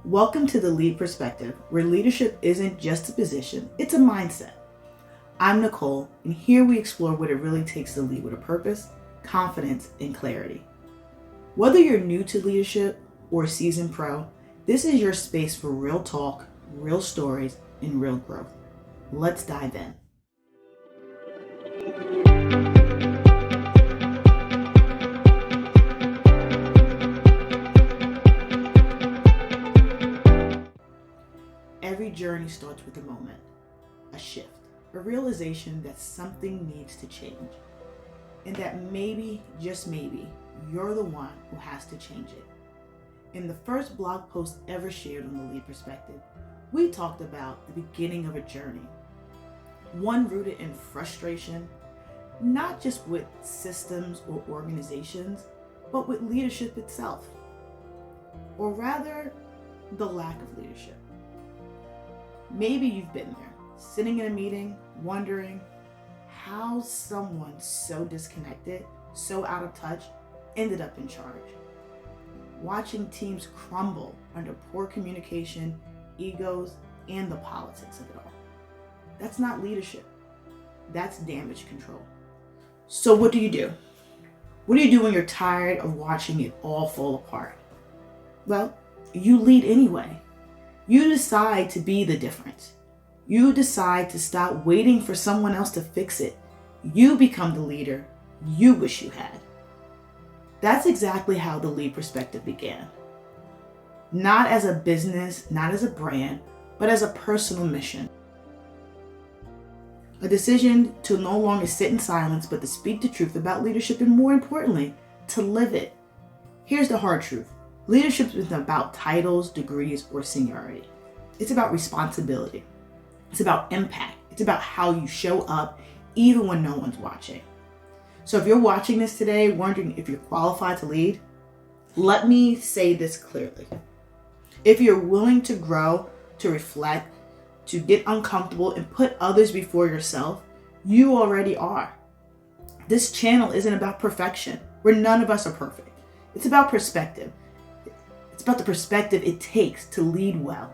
Welcome to the Lead Perspective, where leadership isn't just a position, it's a mindset. I'm Nicole, and here we explore what it really takes to lead with a purpose, confidence, and clarity. Whether you're new to leadership or a seasoned pro, this is your space for real talk, real stories, and real growth. Let's dive in. Every journey starts with a moment, a shift, a realization that something needs to change, and that maybe, just maybe, you're the one who has to change it. In the first blog post ever shared on the Lead Perspective, we talked about the beginning of a journey, one rooted in frustration, not just with systems or organizations, but with leadership itself, or rather, the lack of leadership. Maybe you've been there, sitting in a meeting, wondering how someone so disconnected, so out of touch, ended up in charge. Watching teams crumble under poor communication, egos, and the politics of it all. That's not leadership. That's damage control. So what do you do? What do you do when you're tired of watching it all fall apart? Well, you lead anyway. You decide to be the difference. You decide to stop waiting for someone else to fix it. You become the leader you wish you had. That's exactly how the Lead Perspective began. Not as a business, not as a brand, but as a personal mission. A decision to no longer sit in silence, but to speak the truth about leadership, and more importantly, to live it. Here's the hard truth. Leadership isn't about titles, degrees, or seniority. It's about responsibility. It's about impact. It's about how you show up even when no one's watching. So if you're watching this today, wondering if you're qualified to lead, let me say this clearly. If you're willing to grow, to reflect, to get uncomfortable and put others before yourself, you already are. This channel isn't about perfection, where none of us are perfect. It's about perspective. It's about the perspective it takes to lead well.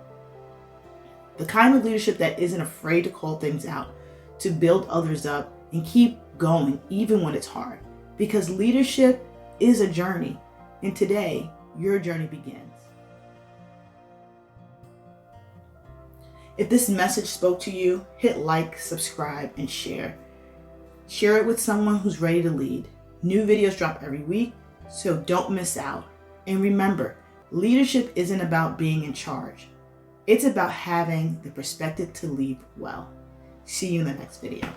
The kind of leadership that isn't afraid to call things out, to build others up, and keep going even when it's hard. Because leadership is a journey, and today, your journey begins. If this message spoke to you, hit like, subscribe, and share. Share it with someone who's ready to lead. New videos drop every week, so don't miss out. And remember, leadership isn't about being in charge. It's about having the perspective to lead well. See you in the next video.